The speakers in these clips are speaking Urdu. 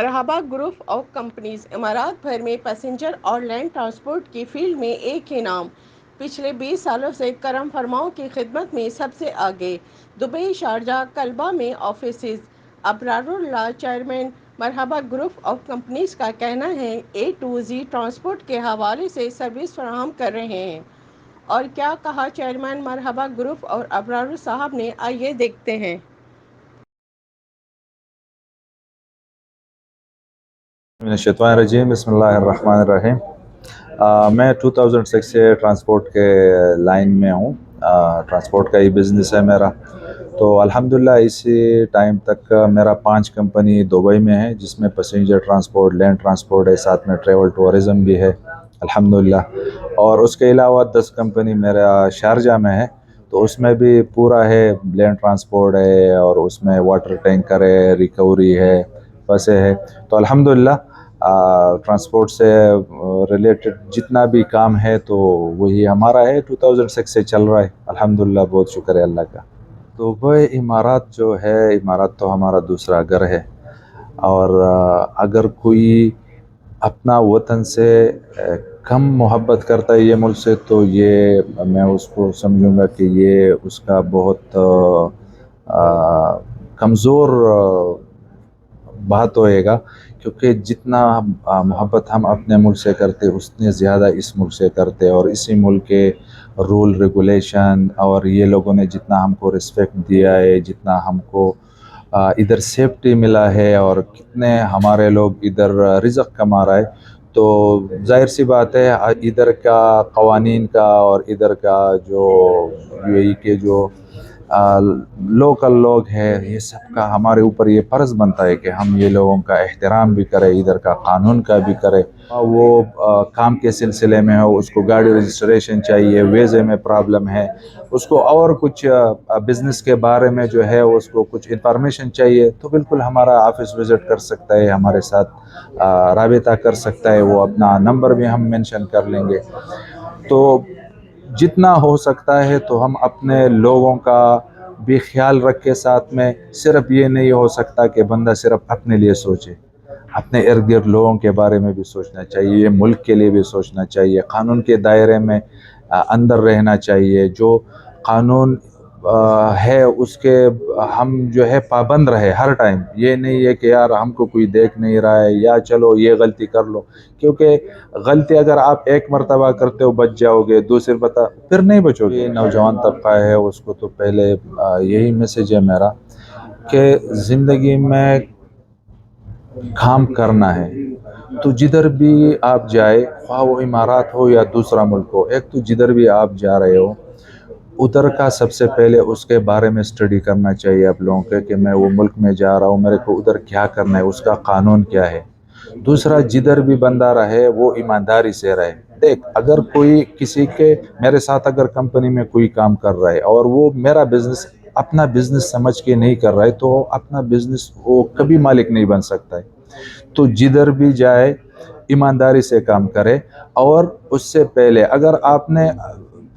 مرحبا گروپ آف کمپنیز امارات بھر میں پیسنجر اور لینڈ ٹرانسپورٹ کی فیلڈ میں ایک ہی نام، پچھلے 20 سالوں سے کرم فرماؤں کی خدمت میں سب سے آگے۔ دبئی، شارجہ، کلبہ میں آفیسز۔ ابرار اللہ چیئرمین مرحبا گروپ آف کمپنیز کا کہنا ہے A to Z ٹرانسپورٹ کے حوالے سے سروس فراہم کر رہے ہیں۔ اور کیا کہا چیئرمین مرحبا گروپ اور ابرار صاحب نے، آئیے دیکھتے ہیں۔ من الشیطان الرجیم، بسم اللہ الرحمن الرحیم۔ میں 2006 سے ٹرانسپورٹ کے لائن میں ہوں، ٹرانسپورٹ کا ہی بزنس ہے میرا۔ تو الحمدللہ اسی ٹائم تک میرا 5 کمپنی دبئی میں ہے، جس میں پیسنجر ٹرانسپورٹ، لینڈ ٹرانسپورٹ ہے، ساتھ میں ٹریول ٹورزم بھی ہے الحمدللہ۔ اور اس کے علاوہ 10 کمپنی میرا شارجہ میں ہے، تو اس میں بھی پورا ہے، لینڈ ٹرانسپورٹ ہے اور اس میں واٹر ٹینکر ہے، ریکوری ہے، بسیں ہے۔ تو الحمدللہ ٹرانسپورٹ سے ریلیٹڈ جتنا بھی کام ہے تو وہی ہمارا ہے، 2006 سے چل رہا ہے الحمدللہ، بہت شکر ہے اللہ کا۔ دبئی امارات جو ہے، امارات تو ہمارا دوسرا گھر ہے، اور اگر کوئی اپنا وطن سے کم محبت کرتا ہے یہ ملک سے، تو یہ میں اس کو سمجھوں گا کہ یہ اس کا بہت کمزور بات ہوئے گا، کیونکہ جتنا محبت ہم اپنے ملک سے کرتے اتنے زیادہ اس ملک سے کرتے، اور اسی ملک کے رول ریگولیشن اور یہ لوگوں نے جتنا ہم کو رسپیکٹ دیا ہے، جتنا ہم کو ادھر سیفٹی ملا ہے، اور کتنے ہمارے لوگ ادھر رزق کما رہا ہے، تو ظاہر سی بات ہے ادھر کا قوانین کا اور ادھر کا جو UAE کے جو لوکل لوگ ہیں، یہ سب کا ہمارے اوپر یہ فرض بنتا ہے کہ ہم یہ لوگوں کا احترام بھی کریں، ادھر کا قانون کا بھی کریں۔ وہ کام کے سلسلے میں ہو، اس کو گاڑی رجسٹریشن چاہیے، ویزے میں پرابلم ہے، اس کو اور کچھ بزنس کے بارے میں جو ہے اس کو کچھ انفارمیشن چاہیے، تو بالکل ہمارا آفس وزٹ کر سکتا ہے، ہمارے ساتھ رابطہ کر سکتا ہے، وہ اپنا نمبر بھی ہم مینشن کر لیں گے۔ تو جتنا ہو سکتا ہے تو ہم اپنے لوگوں کا بھی خیال رکھ کے، ساتھ میں صرف یہ نہیں ہو سکتا کہ بندہ صرف اپنے لیے سوچے، اپنے ارد گرد لوگوں کے بارے میں بھی سوچنا چاہیے، ملک کے لیے بھی سوچنا چاہیے، قانون کے دائرے میں اندر رہنا چاہیے، جو قانون ہے اس کے ہم جو ہے پابند رہے ہر ٹائم۔ یہ نہیں ہے کہ یار ہم کو کوئی دیکھ نہیں رہا ہے، یا چلو یہ غلطی کر لو، کیونکہ غلطی اگر آپ ایک مرتبہ کرتے ہو بچ جاؤ گے، دوسری مرتبہ پھر نہیں بچو گے۔ نوجوان طبقہ ہے اس کو تو پہلے یہی میسج ہے میرا کہ زندگی میں کام کرنا ہے، تو جدھر بھی آپ جائے، خواہ وہ امارات ہو یا دوسرا ملک ہو، ایک تو جدھر بھی آپ جا رہے ہو ادھر کا سب سے پہلے اس کے بارے میں اسٹڈی کرنا چاہیے آپ لوگوں کے، کہ میں وہ ملک میں جا رہا ہوں، میرے کو ادھر کیا کرنا ہے، اس کا قانون کیا ہے۔ دوسرا، جدھر بھی بندہ رہے وہ ایمانداری سے رہے۔ دیکھ، اگر کوئی کسی کے میرے ساتھ اگر کمپنی میں کوئی کام کر رہا ہے اور وہ میرا بزنس اپنا بزنس سمجھ کے نہیں کر رہا ہے، تو اپنا بزنس وہ کبھی مالک نہیں بن سکتا ہے۔ تو جدھر بھی جائے ایمانداری سے کام کرے، اور اس سے پہلے اگر آپ نے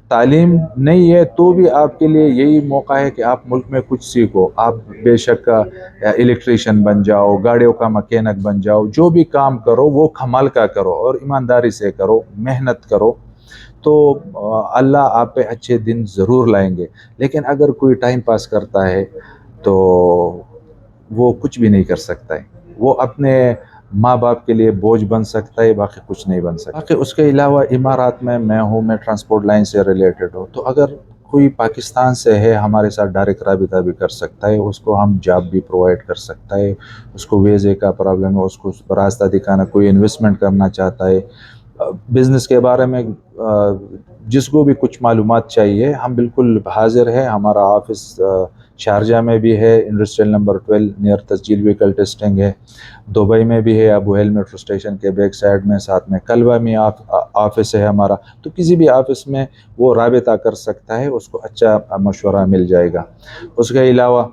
تعلیم نہیں ہے تو بھی آپ کے لیے یہی موقع ہے کہ آپ ملک میں کچھ سیکھو، آپ بے شک الیکٹریشین بن جاؤ، گاڑیوں کا مکینک بن جاؤ، جو بھی کام کرو وہ کمال کا کرو اور ایمانداری سے کرو، محنت کرو، تو اللہ آپ پہ اچھے دن ضرور لائیں گے۔ لیکن اگر کوئی ٹائم پاس کرتا ہے تو وہ کچھ بھی نہیں کر سکتا ہے، وہ اپنے ماں باپ کے لیے بوجھ بن سکتا ہے، باقی کچھ نہیں بن سکتا۔ باقی اس کے علاوہ امارات میں ہوں، میں ٹرانسپورٹ لائن سے ریلیٹڈ ہوں، تو اگر کوئی پاکستان سے ہے ہمارے ساتھ ڈائریکٹ رابطہ بھی کر سکتا ہے، اس کو ہم جاب بھی پرووائڈ کر سکتا ہے، اس کو ویزے کا پرابلم ہے، اس کو راستہ دکھانا، کوئی انویسٹمنٹ کرنا چاہتا ہے، بزنس کے بارے میں جس کو بھی کچھ معلومات چاہیے، ہم بالکل حاضر ہیں۔ ہمارا آفس شارجہ میں بھی ہے، industrial number 12 near Tasjeel vehicle testing ہے، دبئی میں بھی ہے، ابو ہیل میٹرو اسٹیشن کے بیک سائڈ میں، ساتھ میں کلبہ میں آفس ہے ہمارا۔ تو کسی بھی آفس میں وہ رابطہ کر سکتا ہے، اس کو اچھا مشورہ مل جائے گا۔ اس کے علاوہ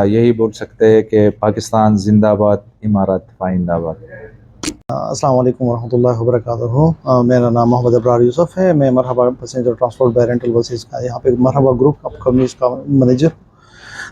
یہی بول سکتے ہیں کہ پاکستان زندہ باد، امارات پائندہ باد۔ السلام علیکم ورحمۃ اللہ وبرکاتہ۔ میرا نام محمد ابرار یوسف ہے، میں مرحبا passenger transport by rental buses کا یہاں پہ مرحبا گروپ آف کمپنیز کا منیجر۔